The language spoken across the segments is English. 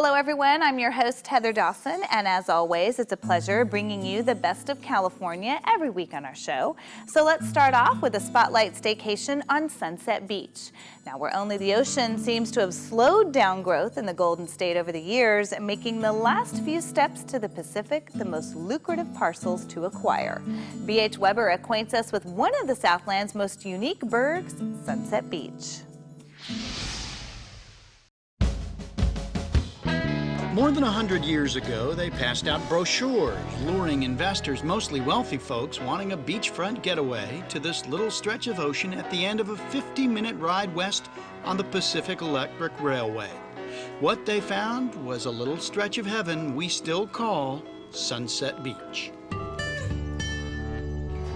Hello everyone, I'm your host Heather Dawson, and as always, it's a pleasure bringing you the best of California every week on our show. So let's start off with a spotlight staycation on Sunset Beach. Now, where only the ocean seems to have slowed down growth in the Golden State over the years, making the last few steps to the Pacific the most lucrative parcels to acquire. B.H. Weber acquaints us with one of the Southland's most unique bergs, Sunset Beach. More than 100 years ago, they passed out brochures luring investors, mostly wealthy folks, wanting a beachfront getaway to this little stretch of ocean at the end of a 50-minute ride west on the Pacific Electric Railway. What they found was a little stretch of heaven we still call Sunset Beach.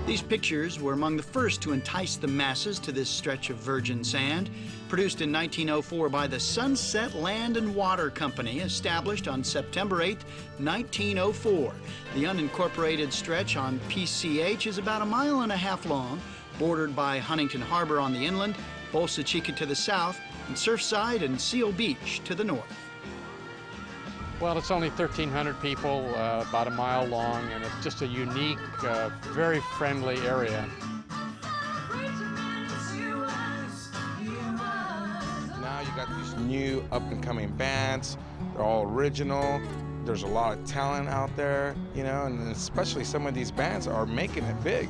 These pictures were among the first to entice the masses to this stretch of virgin sand, produced in 1904 by the Sunset Land and Water Company, established on September 8, 1904. The unincorporated stretch on PCH is about 1.5 miles long, bordered by Huntington Harbor on the inland, Bolsa Chica to the south, and Surfside and Seal Beach to the north. Well, it's only 1,300 people, about 1 mile long, and it's just a unique, very friendly area. Now you got these new up-and-coming bands. They're all original. There's a lot of talent out there, you know, and especially some of these bands are making it big.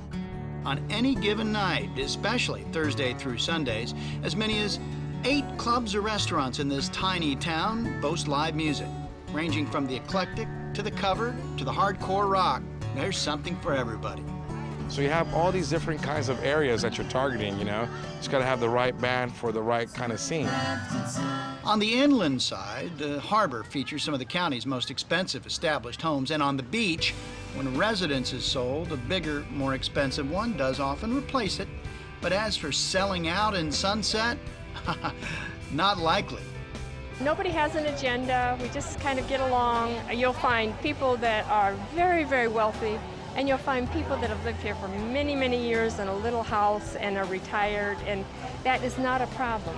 On any given night, especially Thursday through Sundays, as many as 8 clubs or restaurants in this tiny town boast live music. Ranging from the eclectic to the cover to the hardcore rock. There's something for everybody. So you have all these different kinds of areas that you're targeting, you know. Just got to have the right band for the right kind of scene. On the inland side, the harbor features some of the county's most expensive established homes, and on the beach, when a residence is sold, a bigger, more expensive one does often replace it. But as for selling out in Sunset, not likely. Nobody has an agenda. We just kind of get along. You'll find people that are very, very wealthy, and you'll find people that have lived here for many, many years in a little house and are retired, and that is not a problem.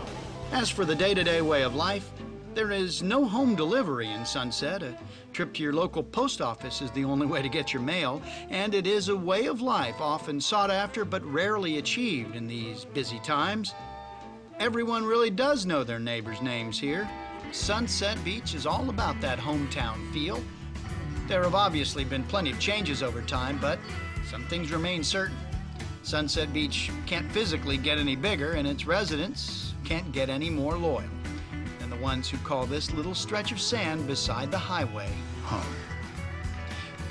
As for the day-to-day way of life, there is no home delivery in Sunset. A trip to your local post office is the only way to get your mail, and it is a way of life often sought after but rarely achieved in these busy times. Everyone really does know their neighbors' names here. Sunset Beach is all about that hometown feel. There have obviously been plenty of changes over time, but some things remain certain. Sunset Beach can't physically get any bigger, and its residents can't get any more loyal than the ones who call this little stretch of sand beside the highway home.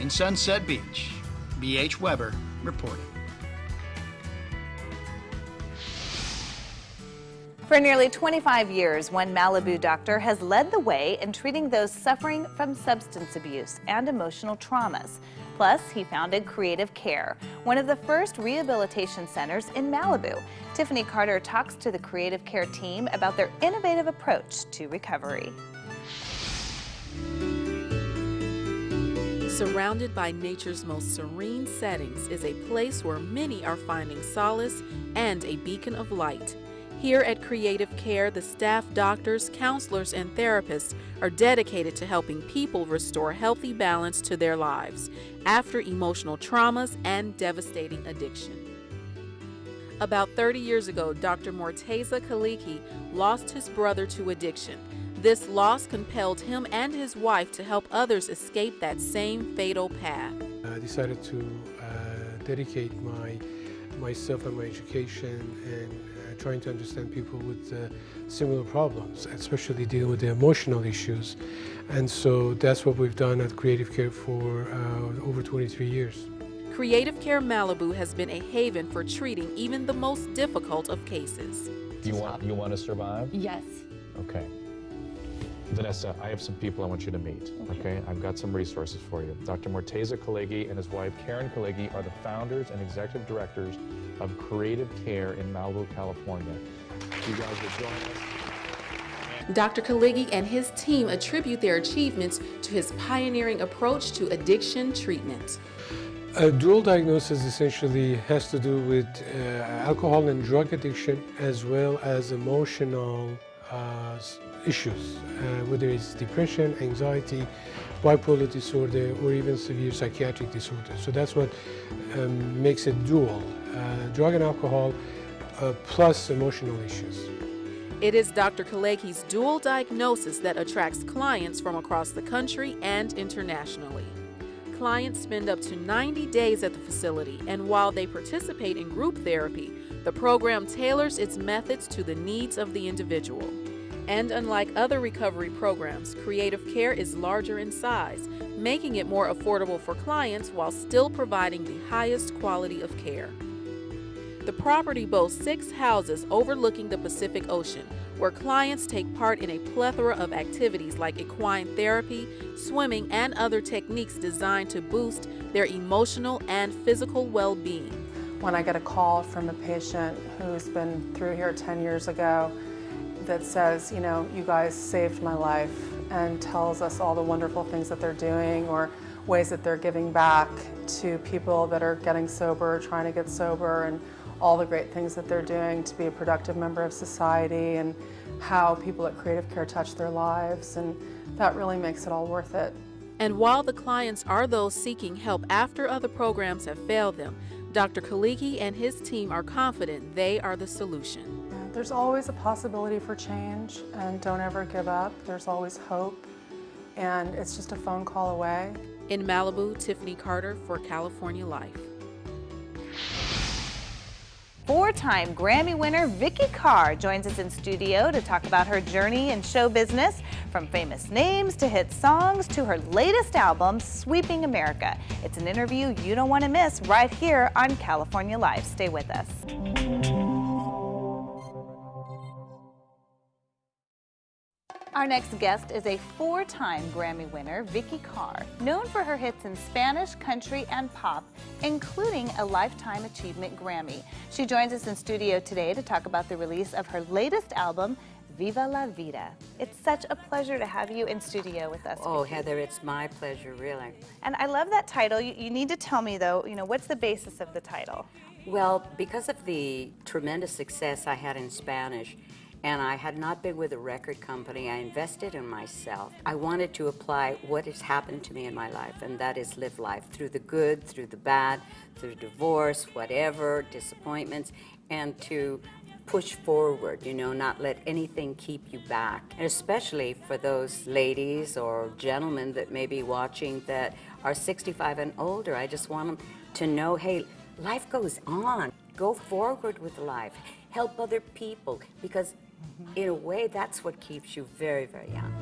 In Sunset Beach, B.H. Weber reporting. For nearly 25 years, one Malibu doctor has led the way in treating those suffering from substance abuse and emotional traumas. Plus, he founded Creative Care, one of the first rehabilitation centers in Malibu. Tiffany Carter talks to the Creative Care team about their innovative approach to recovery. Surrounded by nature's most serene settings is a place where many are finding solace and a beacon of light. Here at Creative Care, the staff, doctors, counselors, and therapists are dedicated to helping people restore healthy balance to their lives after emotional traumas and devastating addiction. About 30 years ago, Dr. Morteza Kaliki lost his brother to addiction. This loss compelled him and his wife to help others escape that same fatal path. I decided to dedicate myself and my education and trying to understand people with similar problems, especially dealing with the emotional issues. And so that's what we've done at Creative Care for over 23 years. Creative Care Malibu has been a haven for treating even the most difficult of cases. You want to survive? Yes. Okay. Vanessa, I have some people I want you to meet, okay? I've got some resources for you. Dr. Morteza Kaligi and his wife, Karen Kaligi, are the founders and executive directors of Creative Care in Malibu, California. You guys will join us. Dr. Kaligi and his team attribute their achievements to his pioneering approach to addiction treatment. A dual diagnosis essentially has to do with alcohol and drug addiction as well as emotional issues, whether it's depression, anxiety, bipolar disorder, or even severe psychiatric disorder. So that's what makes it dual, drug and alcohol plus emotional issues. It is Dr. Kalegi's dual diagnosis that attracts clients from across the country and internationally. Clients spend up to 90 days at the facility, and while they participate in group therapy, the program tailors its methods to the needs of the individual. And unlike other recovery programs, Creative Care is larger in size, making it more affordable for clients while still providing the highest quality of care. The property boasts 6 houses overlooking the Pacific Ocean, where clients take part in a plethora of activities like equine therapy, swimming, and other techniques designed to boost their emotional and physical well-being. When I get a call from a patient who's been through here 10 years ago that says, you know, you guys saved my life, and tells us all the wonderful things that they're doing or ways that they're giving back to people that are getting sober, trying to get sober, and all the great things that they're doing to be a productive member of society, and how people at Creative Care touch their lives, and that really makes it all worth it. And while the clients are those seeking help after other programs have failed them, Dr. Kalegi and his team are confident they are the solution. There's always a possibility for change, and don't ever give up. There's always hope, and it's just a phone call away. In Malibu, Tiffany Carter for California Life. 4-time Grammy winner Vicki Carr joins us in studio to talk about her journey in show business, from famous names to hit songs to her latest album, Sweeping America. It's an interview you don't want to miss right here on California Life. Stay with us. Our next guest is a 4-time Grammy winner, Vicki Carr, known for her hits in Spanish, country, and pop, including a Lifetime Achievement Grammy. She joins us in studio today to talk about the release of her latest album, Viva la Vida. It's such a pleasure to have you in studio with us. Oh, Vicki. Heather, it's my pleasure, really. And I love that title. You need to tell me, though, what's the basis of the title? Well, because of the tremendous success I had in Spanish, and I had not been with a record company, I invested in myself. I wanted to apply what has happened to me in my life, and that is live life through the good, through the bad, through divorce, whatever, disappointments, and to push forward, not let anything keep you back. And especially for those ladies or gentlemen that may be watching that are 65 and older, I just want them to know, hey, life goes on. Go forward with life. Help other people, because in a way, that's what keeps you very, very young.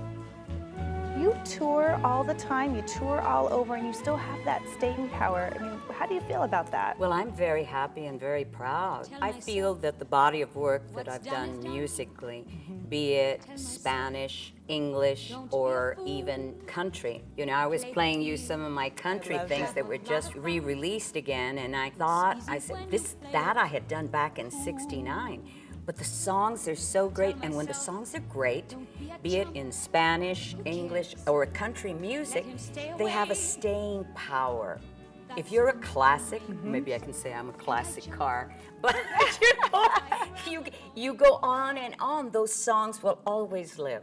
You tour all the time, you tour all over, and you still have that staying power. How do you feel about that? Well, I'm very happy and very proud. I feel that the body of work that I've done musically, be it Spanish, English, or even country. I was playing you some of my country things that were just re-released again, and I said, that I had done back in '69. But the songs are so great, and when the songs are great, be it in Spanish, English, or country music, they have a staying power. If you're a classic, maybe I can say I'm a classic Carr, but you go on and on, those songs will always live.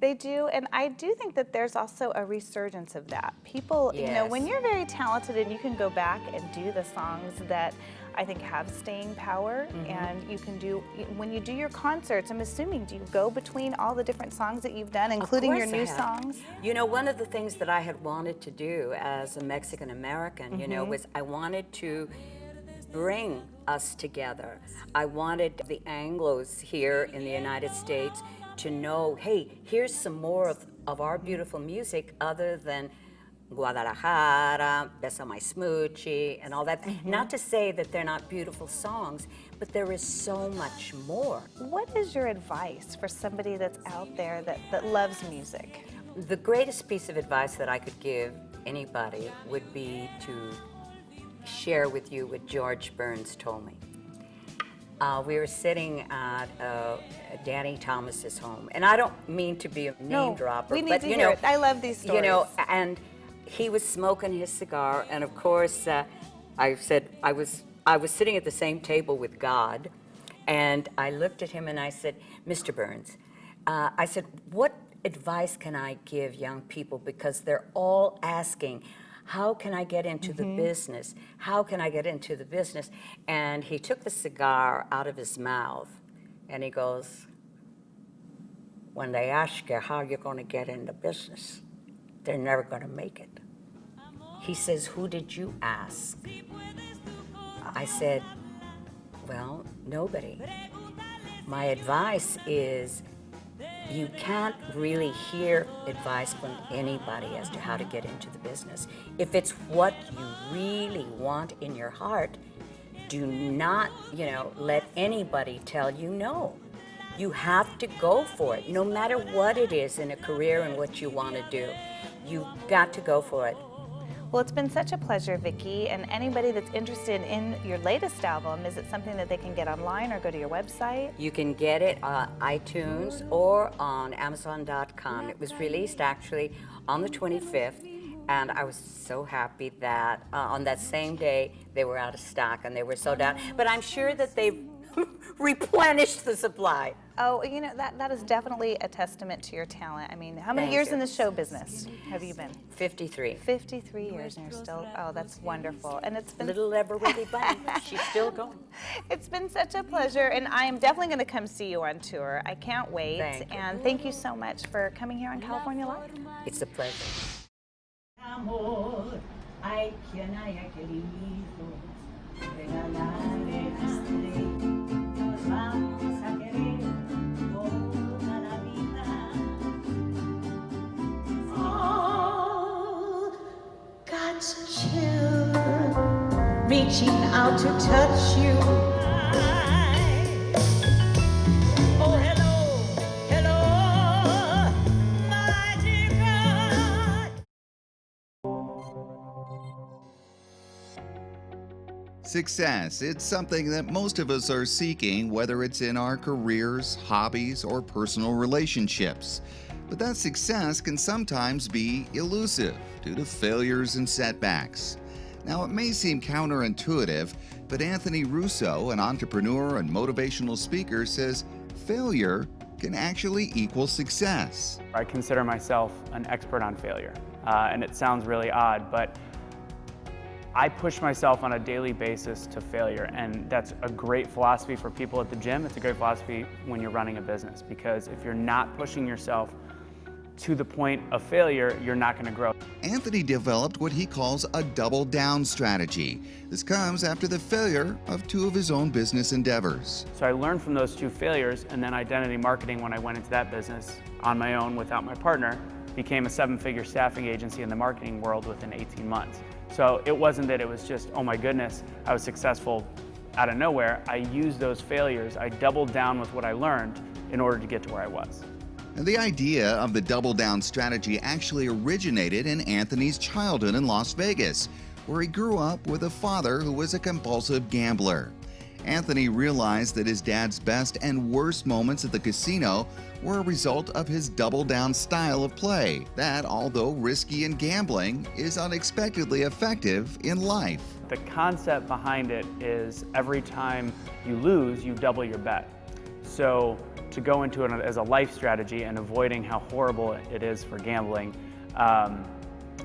They do, and I do think that there's also a resurgence of that. People, Yes. when you're very talented and you can go back and do the songs that I think have staying power, and you can do, when you do your concerts, I'm assuming, do you go between all the different songs that you've done, including your new songs? One of the things that I had wanted to do as a Mexican American, was I wanted to bring us together. I wanted the Anglos here in the United States to know, hey, here's some more of our beautiful music other than Guadalajara, Besa My Smoochie, and all that. Not to say that they're not beautiful songs, but there is so much more. What is your advice for somebody that's out there that loves music? The greatest piece of advice that I could give anybody would be to share with you what George Burns told me. We were sitting at Danny Thomas's home, and I don't mean to be a name dropper, we need but to hear it. I love these stories. And he was smoking his cigar, and of course, I said I was sitting at the same table with God, and I looked at him and I said, Mr. Burns, I said, what advice can I give young people? Because they're all asking, how can I get into the business? How can I get into the business? And he took the cigar out of his mouth and he goes, when they ask you how you're going to get into business, they're never going to make it. He says, who did you ask? I said, well, nobody. My advice is, you can't really hear advice from anybody as to how to get into the business. If it's what you really want in your heart, do not, let anybody tell you no. You have to go for it, no matter what it is in a career and what you want to do. You've got to go for it. Well, it's been such a pleasure, Vicki, and anybody that's interested in your latest album, is it something that they can get online or go to your website? You can get it on iTunes or on Amazon.com. It was released actually on the 25th, and I was so happy that on that same day they were out of stock and they were sold out. But I'm sure that they've replenished the supply. Oh, that is definitely a testament to your talent. I mean, how many years in the show business have you been? 53. 53 years, and you're still, that's wonderful. And it's been... Little Everready Bunny, she's still going. It's been such a pleasure, and I am definitely going to come see you on tour. I can't wait. And thank you so much for coming here on California Live. It's a pleasure. Reaching out to touch you. Oh, hello, hello, my dear God. Success, it's something that most of us are seeking, whether it's in our careers, hobbies, or personal relationships. But that success can sometimes be elusive due to failures and setbacks. Now, it may seem counterintuitive, but Anthony Russo, an entrepreneur and motivational speaker, says failure can actually equal success. I consider myself an expert on failure, and it sounds really odd, but I push myself on a daily basis to failure, and that's a great philosophy for people at the gym. It's a great philosophy when you're running a business, because if you're not pushing yourself to the point of failure, you're not going to grow. Anthony developed what he calls a double down strategy. This comes after the failure of two of his own business endeavors. So I learned from those two failures, and then identity marketing, when I went into that business on my own without my partner, became a 7-figure staffing agency in the marketing world within 18 months. So it wasn't that it was just, oh my goodness, I was successful out of nowhere. I used those failures, I doubled down with what I learned in order to get to where I was. And the idea of the double down strategy actually originated in Anthony's childhood in Las Vegas, where he grew up with a father who was a compulsive gambler. Anthony realized that his dad's best and worst moments at the casino were a result of his double down style of play that, although risky in gambling, is unexpectedly effective in life. The concept behind it is every time you lose, you double your bet. So to go into it as a life strategy and avoiding how horrible it is for gambling,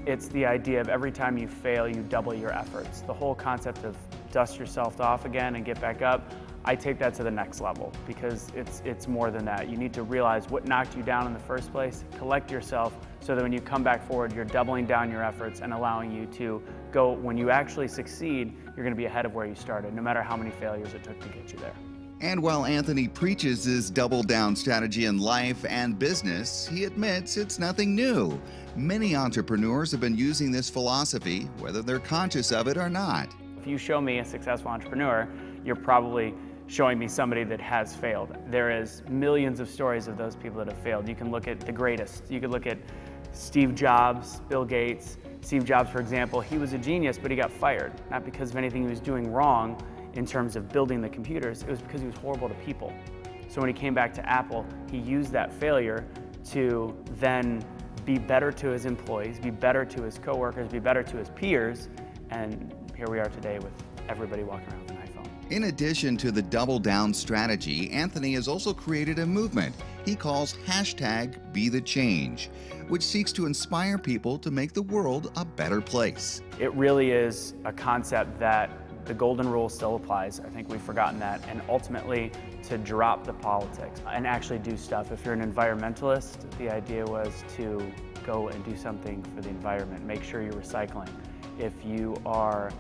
it's the idea of every time you fail, you double your efforts. The whole concept of dust yourself off again and get back up, I take that to the next level, because it's more than that. You need to realize what knocked you down in the first place, collect yourself, so that when you come back forward, you're doubling down your efforts and allowing you to go, when you actually succeed, you're gonna be ahead of where you started, no matter how many failures it took to get you there. And while Anthony preaches his double down strategy in life and business, he admits it's nothing new. Many entrepreneurs have been using this philosophy, whether they're conscious of it or not. If you show me a successful entrepreneur, you're probably showing me somebody that has failed. There is millions of stories of those people that have failed. You can look at the greatest. You could look at Steve Jobs, Bill Gates. Steve Jobs, for example, he was a genius, but he got fired, not because of anything he was doing wrong in terms of building the computers. It was because he was horrible to people. So when he came back to Apple, he used that failure to then be better to his employees, be better to his coworkers, be better to his peers, and here we are today with everybody walking around with an iPhone. In addition to the Double Down strategy, Anthony has also created a movement he calls #BeTheChange, which seeks to inspire people to make the world a better place. It really is a concept that the golden rule still applies. I think we've forgotten that. And ultimately, to drop the politics and actually do stuff. If you're an environmentalist, the idea was to go and do something for the environment. Make sure you're recycling. If you are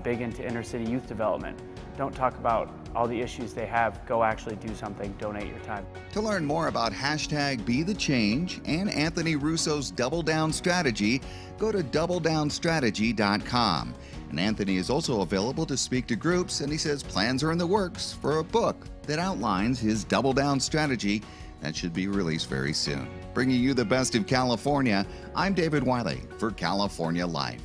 big into inner city youth development, don't talk about all the issues they have. Go actually do something. Donate your time. To learn more about #BeTheChange and Anthony Russo's Double Down strategy, go to doubledownstrategy.com. And Anthony is also available to speak to groups, and he says plans are in the works for a book that outlines his Double Down strategy that should be released very soon. Bringing you the best of California, I'm David Wiley for California Life.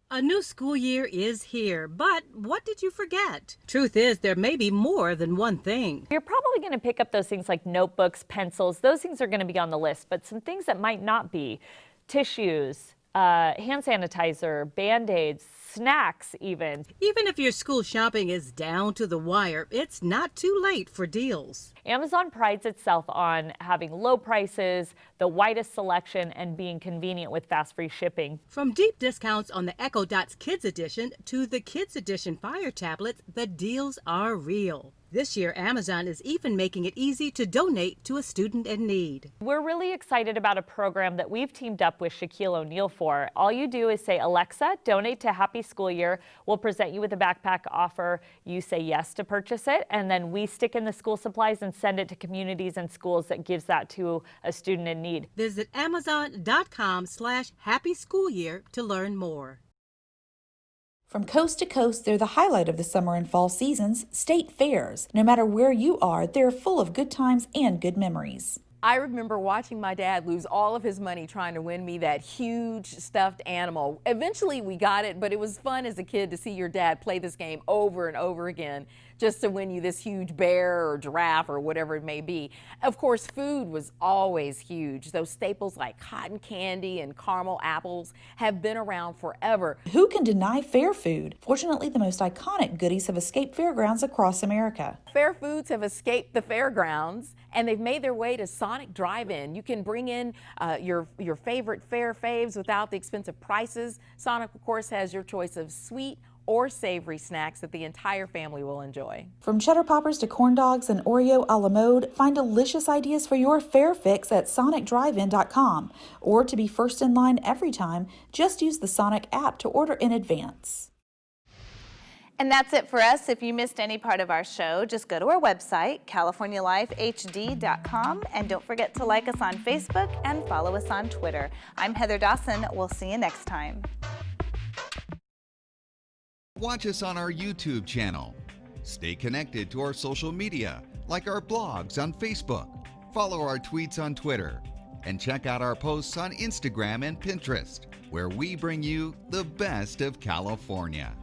A new school year is here, but what did you forget? Truth is, there may be more than one thing. You're probably going to pick up those things like notebooks, pencils. Those things are going to be on the list, but some things that might not be: tissues, hand sanitizer, Band-Aids, snacks even. Even if your school shopping is down to the wire, it's not too late for deals. Amazon prides itself on having low prices, the widest selection, and being convenient with fast free shipping. From deep discounts on the Echo Dots Kids Edition to the Kids Edition Fire tablets, the deals are real. This year, Amazon is even making it easy to donate to a student in need. We're really excited about a program that we've teamed up with Shaquille O'Neal for. All you do is say, Alexa, donate to Happy School Year. We'll present you with a backpack offer. You say yes to purchase it, and then we stick in the school supplies and send it to communities and schools that gives that to a student in need. Visit Amazon.com/happyschoolyear to learn more. From coast to coast, they're the highlight of the summer and fall seasons, state fairs. No matter where you are, they're full of good times and good memories. I remember watching my dad lose all of his money trying to win me that huge stuffed animal. Eventually we got it, but it was fun as a kid to see your dad play this game over and over again just to win you this huge bear or giraffe or whatever it may be. Of course, food was always huge. Those staples like cotton candy and caramel apples have been around forever. Who can deny fair food? Fortunately, the most iconic goodies have escaped fairgrounds across America. Fair foods have escaped the fairgrounds and they've made their way to Sonic Drive-In. You can bring in your favorite fair faves without the expensive prices. Sonic, of course, has your choice of sweet or savory snacks that the entire family will enjoy. From cheddar poppers to corn dogs and Oreo a la mode, find delicious ideas for your fair fix at sonicdrivein.com. Or to be first in line every time, just use the Sonic app to order in advance. And that's it for us. If you missed any part of our show, just go to our website, californialifehd.com, and don't forget to like us on Facebook and follow us on Twitter. I'm Heather Dawson. We'll see you next time. Watch us on our YouTube channel. Stay connected to our social media, like our blogs on Facebook. Follow our tweets on Twitter. And check out our posts on Instagram and Pinterest, where we bring you the best of California.